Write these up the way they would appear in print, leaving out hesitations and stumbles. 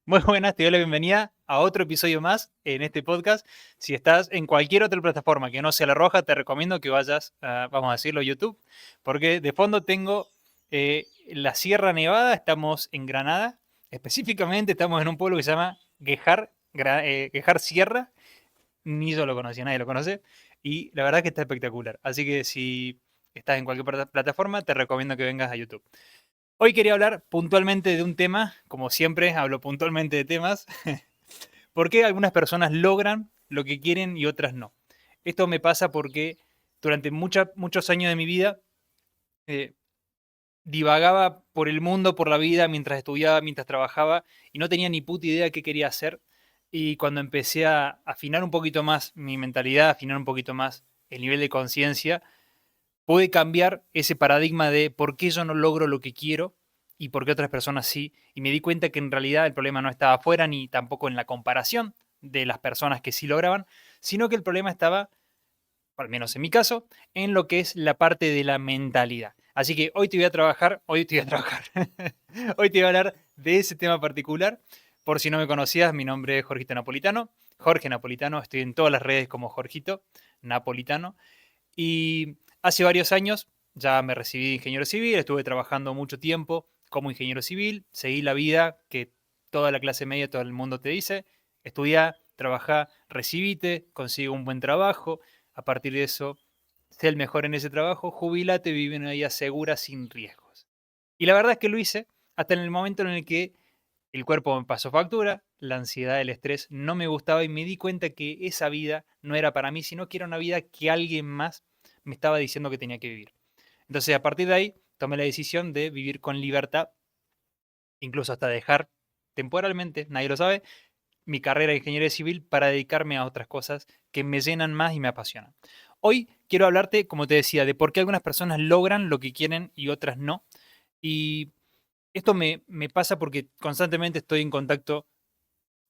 Muy buenas, te doy la bienvenida a otro episodio más en este podcast. Si estás en cualquier otra plataforma que no sea La Roja, te recomiendo que vayas a, vamos a decirlo, YouTube, porque de fondo tengo la Sierra Nevada, estamos en Granada, específicamente estamos en un pueblo que se llama Guejar Sierra, ni yo lo conocía, nadie lo conoce, y la verdad que está espectacular. Así que si estás en cualquier plataforma, te recomiendo que vengas a YouTube. Hoy quería hablar puntualmente de un tema, como siempre hablo puntualmente de temas, ¿por qué algunas personas logran lo que quieren y otras no? Esto me pasa porque durante muchos años de mi vida eh, divagaba por el mundo, por la vida, mientras estudiaba, mientras trabajaba, y no tenía ni puta idea de qué quería hacer. Y cuando empecé a afinar un poquito más mi mentalidad, afinar un poquito más el nivel de conciencia, pude cambiar ese paradigma de por qué yo no logro lo que quiero y por qué otras personas sí. Y me di cuenta que en realidad el problema no estaba afuera ni tampoco en la comparación de las personas que sí lograban, sino que el problema estaba, al menos en mi caso, en lo que es la parte de la mentalidad. Así que hoy te voy a hablar de ese tema particular. Por si no me conocías, mi nombre es Jorgito Napolitano, Jorge Napolitano, estoy en todas las redes como Jorgito Napolitano. Y hace varios años ya me recibí de ingeniero civil, estuve trabajando mucho tiempo como ingeniero civil, seguí la vida que toda la clase media, todo el mundo te dice, estudia, trabaja, recibite, consigue un buen trabajo, a partir de eso, sé el mejor en ese trabajo, jubilate, vive una vida segura sin riesgos. Y la verdad es que lo hice hasta en el momento en el que el cuerpo me pasó factura, la ansiedad, el estrés no me gustaba y me di cuenta que esa vida no era para mí, sino que era una vida que alguien más me estaba diciendo que tenía que vivir. Entonces, a partir de ahí, tomé la decisión de vivir con libertad, incluso hasta dejar temporalmente, nadie lo sabe, mi carrera de ingeniería civil para dedicarme a otras cosas que me llenan más y me apasionan. Hoy quiero hablarte, como te decía, de por qué algunas personas logran lo que quieren y otras no. Y esto me pasa porque constantemente estoy en contacto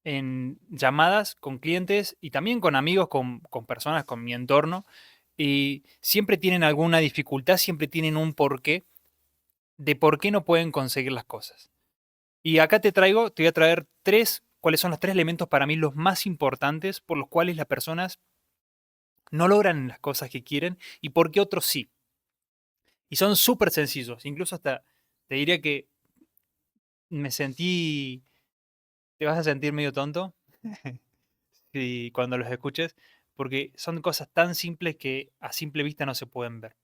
en llamadas con clientes y también con amigos, con personas, con mi entorno, y siempre tienen alguna dificultad, siempre tienen un porqué de por qué no pueden conseguir las cosas. Y acá te voy a traer cuáles son los tres elementos para mí los más importantes por los cuales las personas no logran las cosas que quieren y por qué otros sí. Y son súper sencillos, incluso hasta te diría que me sentí, te vas a sentir medio tonto, y cuando los escuches, porque son cosas tan simples que a simple vista no se pueden ver.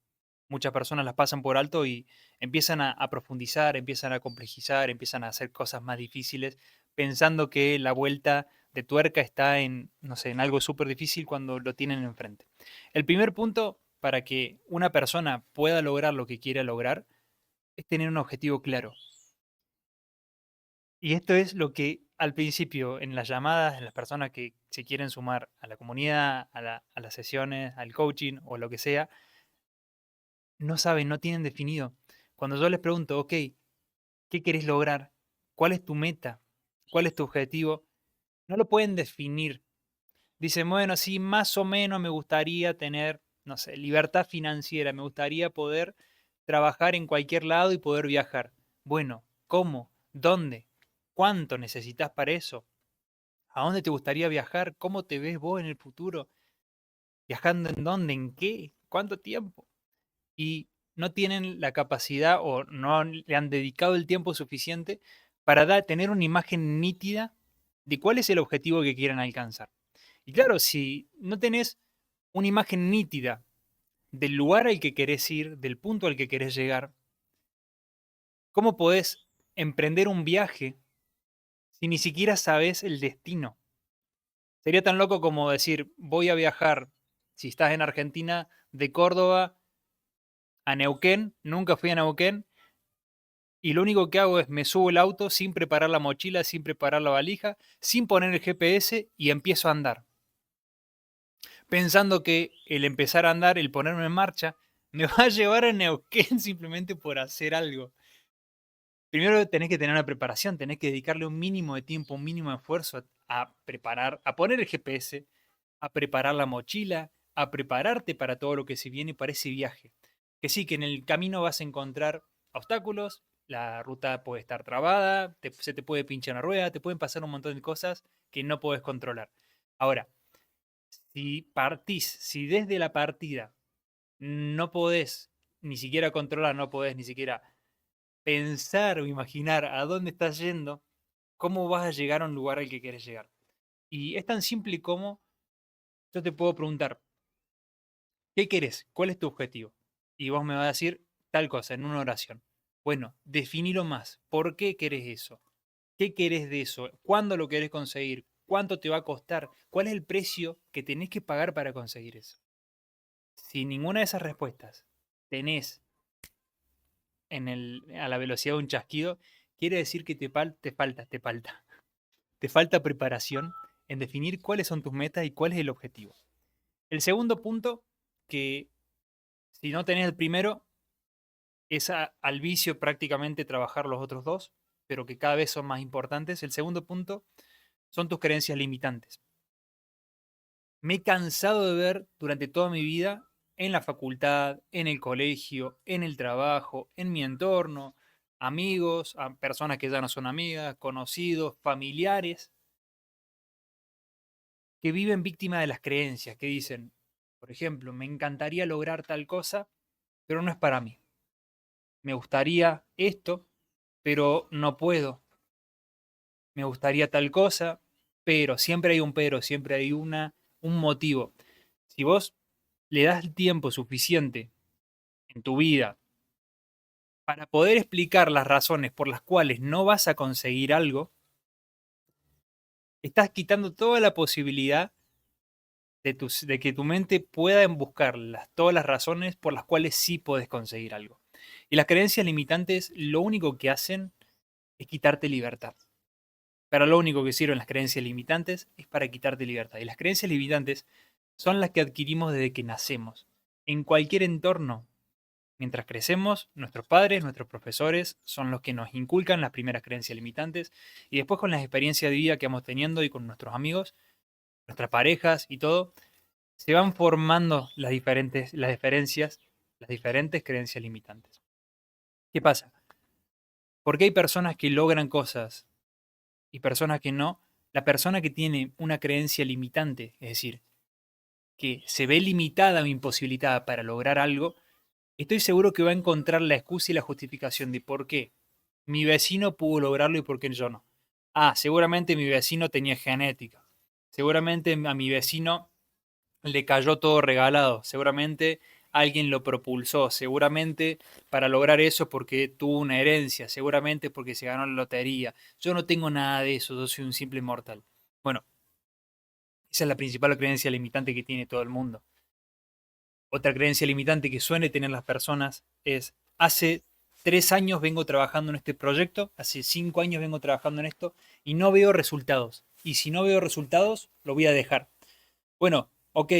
Muchas personas las pasan por alto y empiezan a profundizar, empiezan a complejizar, empiezan a hacer cosas más difíciles, pensando que la vuelta de tuerca está en, no sé, en algo súper difícil cuando lo tienen enfrente. El primer punto para que una persona pueda lograr lo que quiere lograr es tener un objetivo claro. Y esto es lo que al principio en las llamadas, en las personas que se quieren sumar a la comunidad, a las sesiones, al coaching o lo que sea, no saben, no tienen definido. Cuando yo les pregunto, ok, ¿qué querés lograr? ¿Cuál es tu meta? ¿Cuál es tu objetivo? No lo pueden definir. Dicen, bueno, sí, más o menos me gustaría tener, no sé, libertad financiera, me gustaría poder trabajar en cualquier lado y poder viajar. Bueno, ¿cómo? ¿Dónde? ¿Cuánto necesitas para eso? ¿A dónde te gustaría viajar? ¿Cómo te ves vos en el futuro? ¿Viajando en dónde? ¿En qué? ¿Cuánto tiempo? Y no tienen la capacidad o no le han dedicado el tiempo suficiente para tener una imagen nítida de cuál es el objetivo que quieren alcanzar. Y claro, si no tenés una imagen nítida del lugar al que querés ir, del punto al que querés llegar, ¿cómo podés emprender un viaje si ni siquiera sabes el destino? Sería tan loco como decir, voy a viajar, si estás en Argentina, de Córdoba a Neuquén, nunca fui a Neuquén, y lo único que hago es me subo el auto sin preparar la mochila, sin preparar la valija, sin poner el GPS y empiezo a andar, pensando que el empezar a andar, el ponerme en marcha, me va a llevar a Neuquén simplemente por hacer algo. Primero tenés que tener una preparación, tenés que dedicarle un mínimo de tiempo, un mínimo de esfuerzo a preparar, a poner el GPS, a preparar la mochila, a prepararte para todo lo que se viene para ese viaje. Que sí, que en el camino vas a encontrar obstáculos, la ruta puede estar trabada, se te puede pinchar una rueda, te pueden pasar un montón de cosas que no podés controlar. Ahora, si desde la partida no podés ni siquiera controlar, no podés ni siquiera pensar o imaginar a dónde estás yendo, cómo vas a llegar a un lugar al que quieres llegar. Y es tan simple como yo te puedo preguntar, ¿qué querés? ¿Cuál es tu objetivo? Y vos me vas a decir tal cosa en una oración. Bueno, definilo más. ¿Por qué querés eso? ¿Qué querés de eso? ¿Cuándo lo querés conseguir? ¿Cuánto te va a costar? ¿Cuál es el precio que tenés que pagar para conseguir eso? Si ninguna de esas respuestas tenés a la velocidad de un chasquido, quiere decir que te falta preparación en definir cuáles son tus metas y cuál es el objetivo. El segundo punto, que si no tenés el primero, es al vicio prácticamente trabajar los otros dos, pero que cada vez son más importantes. El segundo punto son tus creencias limitantes. Me he cansado de ver durante toda mi vida, en la facultad, en el colegio, en el trabajo, en mi entorno, amigos, a personas que ya no son amigas, conocidos, familiares, que viven víctimas de las creencias, que dicen, por ejemplo, me encantaría lograr tal cosa, pero no es para mí. Me gustaría esto, pero no puedo. Me gustaría tal cosa, pero siempre hay un pero, siempre hay un motivo. Si vos le das el tiempo suficiente en tu vida para poder explicar las razones por las cuales no vas a conseguir algo, estás quitando toda la posibilidad de que tu mente pueda buscar todas las razones por las cuales sí puedes conseguir algo. Y las creencias limitantes lo único que hacen es quitarte libertad. Pero lo único que sirven las creencias limitantes es para quitarte libertad. Y las creencias limitantes son las que adquirimos desde que nacemos. En cualquier entorno, mientras crecemos, nuestros padres, nuestros profesores son los que nos inculcan las primeras creencias limitantes y después con las experiencias de vida que vamos teniendo y con nuestros amigos, nuestras parejas y todo, se van formando las diferentes creencias limitantes. ¿Qué pasa? Porque hay personas que logran cosas y personas que no. La persona que tiene una creencia limitante, es decir, que se ve limitada o imposibilitada para lograr algo, estoy seguro que va a encontrar la excusa y la justificación de por qué mi vecino pudo lograrlo y por qué yo no. Ah, seguramente mi vecino tenía genética. Seguramente a mi vecino le cayó todo regalado. Seguramente alguien lo propulsó. Seguramente para lograr eso porque tuvo una herencia. Seguramente porque se ganó la lotería. Yo no tengo nada de eso. Yo soy un simple mortal. Bueno, esa es la principal creencia limitante que tiene todo el mundo. Otra creencia limitante que suelen tener las personas es, hace 3 años vengo trabajando en este proyecto, hace 5 años vengo trabajando en esto y no veo resultados. Y si no veo resultados, lo voy a dejar. Bueno, ok,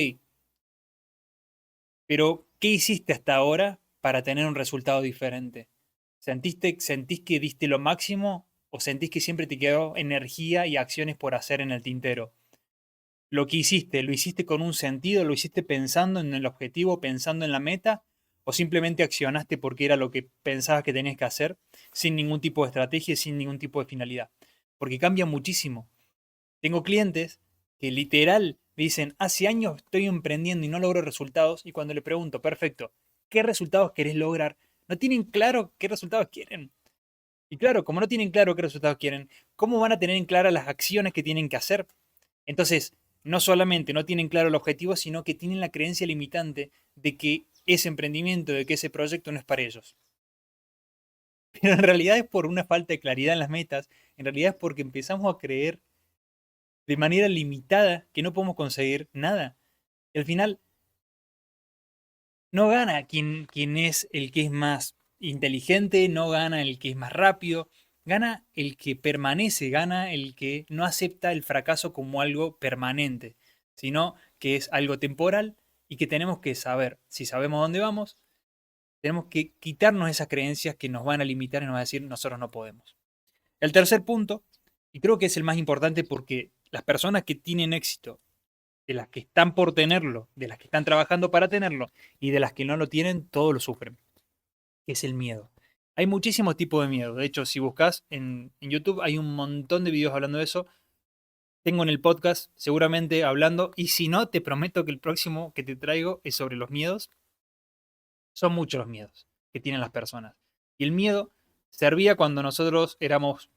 pero ¿qué hiciste hasta ahora para tener un resultado diferente? ¿Sentís que diste lo máximo o sentís que siempre te quedó energía y acciones por hacer en el tintero? Lo que hiciste, ¿lo hiciste con un sentido? ¿Lo hiciste pensando en el objetivo, pensando en la meta? ¿O simplemente accionaste porque era lo que pensabas que tenías que hacer, sin ningún tipo de estrategia, sin ningún tipo de finalidad? Porque cambia muchísimo. Tengo clientes que literal me dicen, hace años estoy emprendiendo y no logro resultados, y cuando le pregunto, perfecto, ¿qué resultados querés lograr? No tienen claro qué resultados quieren. Y claro, como no tienen claro qué resultados quieren, ¿cómo van a tener en clara las acciones que tienen que hacer? Entonces, no solamente no tienen claro el objetivo, sino que tienen la creencia limitante de que ese emprendimiento, de que ese proyecto no es para ellos. Pero en realidad es por una falta de claridad en las metas, en realidad es porque empezamos a creer de manera limitada que no podemos conseguir nada. Y al final, no gana quien es el que es más inteligente, no gana el que es más rápido, gana el que permanece, gana el que no acepta el fracaso como algo permanente, sino que es algo temporal y que tenemos que saber, si sabemos dónde vamos, tenemos que quitarnos esas creencias que nos van a limitar y nos van a decir nosotros no podemos. El tercer punto, y creo que es el más importante porque las personas que tienen éxito, de las que están por tenerlo, de las que están trabajando para tenerlo y de las que no lo tienen, todos lo sufren, que es el miedo. Hay muchísimos tipos de miedo. De hecho, si buscas en YouTube hay un montón de videos hablando de eso. Tengo en el podcast seguramente hablando. Y si no, te prometo que el próximo que te traigo es sobre los miedos. Son muchos los miedos que tienen las personas. Y el miedo servía cuando nosotros éramos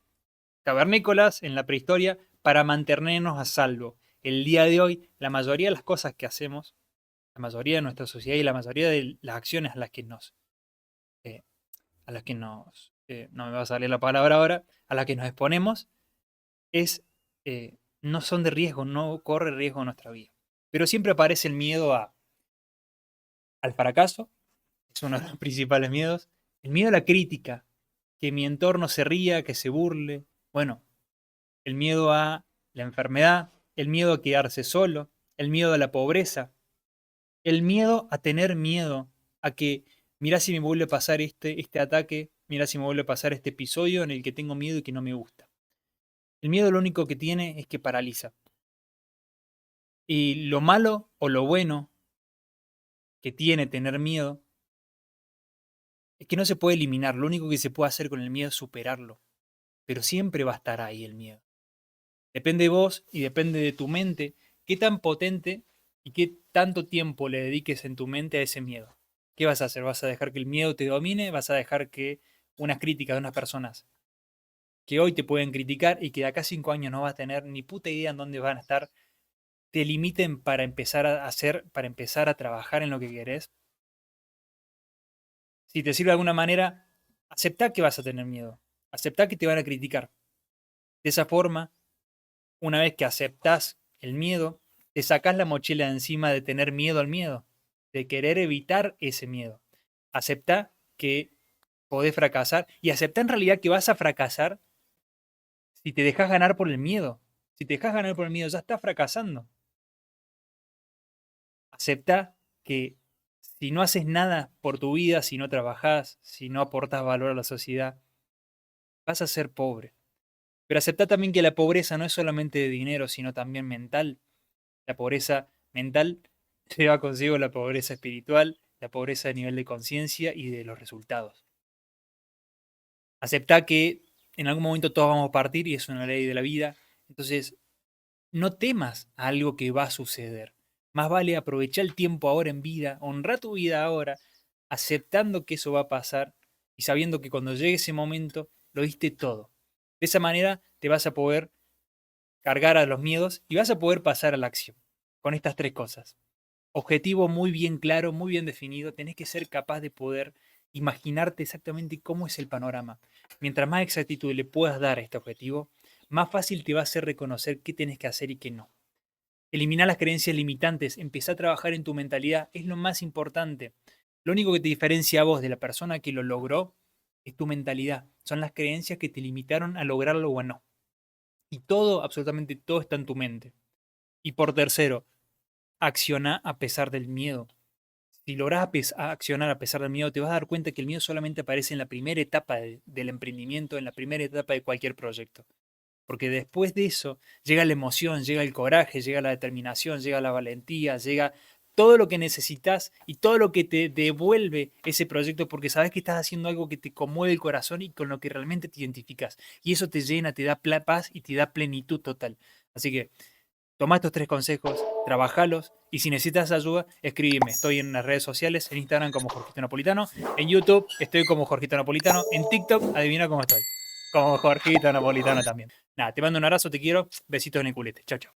cavernícolas en la prehistoria para mantenernos a salvo. El día de hoy, la mayoría de las cosas que hacemos, la mayoría de nuestra sociedad y la mayoría de las acciones eh, no me va a salir la palabra ahora, a las que nos exponemos, es, no son de riesgo, no corre riesgo nuestra vida. Pero siempre aparece el miedo al fracaso, es uno de los principales miedos, el miedo a la crítica, que mi entorno se ría, que se burle, bueno, el miedo a la enfermedad, el miedo a quedarse solo, el miedo a la pobreza, el miedo a tener miedo a que, mirá si me vuelve a pasar este ataque, mirá si me vuelve a pasar este episodio en el que tengo miedo y que no me gusta. El miedo lo único que tiene es que paraliza. Y lo malo o lo bueno que tiene tener miedo es que no se puede eliminar. Lo único que se puede hacer con el miedo es superarlo. Pero siempre va a estar ahí el miedo. Depende de vos y depende de tu mente qué tan potente y qué tanto tiempo le dediques en tu mente a ese miedo. ¿Qué vas a hacer? ¿Vas a dejar que el miedo te domine? ¿Vas a dejar que unas críticas de unas personas que hoy te pueden criticar y que de acá a 5 años no vas a tener ni puta idea en dónde van a estar, te limiten para empezar a hacer, para empezar a trabajar en lo que querés? Si te sirve de alguna manera, aceptá que vas a tener miedo. Aceptá que te van a criticar. De esa forma, una vez que aceptás el miedo, te sacás la mochila de encima de tener miedo al miedo, de querer evitar ese miedo. Aceptá que podés fracasar y aceptá en realidad que vas a fracasar si te dejas ganar por el miedo. Si te dejas ganar por el miedo, ya estás fracasando. Aceptá que si no haces nada por tu vida, si no trabajás, si no aportas valor a la sociedad, vas a ser pobre. Pero aceptá también que la pobreza no es solamente de dinero, sino también mental. La pobreza mental lleva consigo la pobreza espiritual, la pobreza a nivel de conciencia y de los resultados. Aceptá que en algún momento todos vamos a partir y es una ley de la vida. Entonces, no temas a algo que va a suceder. Más vale aprovechar el tiempo ahora en vida, honrar tu vida ahora, aceptando que eso va a pasar y sabiendo que cuando llegue ese momento lo diste todo. De esa manera te vas a poder cargar a los miedos y vas a poder pasar a la acción con estas tres cosas. Objetivo muy bien claro, muy bien definido, tenés que ser capaz de poder imaginarte exactamente cómo es el panorama. Mientras más exactitud le puedas dar a este objetivo, más fácil te va a hacer reconocer qué tenés que hacer y qué no. Eliminar las creencias limitantes, empezar a trabajar en tu mentalidad, es lo más importante. Lo único que te diferencia a vos de la persona que lo logró es tu mentalidad. Son las creencias que te limitaron a lograrlo o a no. Y todo, absolutamente todo está en tu mente. Y por tercero, acciona a pesar del miedo. Si logras accionar a pesar del miedo, te vas a dar cuenta que el miedo solamente aparece en la primera etapa del emprendimiento, en la primera etapa de cualquier proyecto. Porque después de eso llega la emoción, llega el coraje, llega la determinación, llega la valentía, llega todo lo que necesitas y todo lo que te devuelve ese proyecto porque sabes que estás haciendo algo que te conmueve el corazón y con lo que realmente te identificas. Y eso te llena, te da paz y te da plenitud total. Así que toma estos tres consejos, trabajalos y si necesitas ayuda, escríbeme. Estoy en las redes sociales, en Instagram como Jorgito Napolitano, en YouTube estoy como Jorgito Napolitano, en TikTok, adivina cómo estoy. Como Jorgito Napolitano también. Nada, te mando un abrazo, te quiero, besitos en el culete. Chao, chao.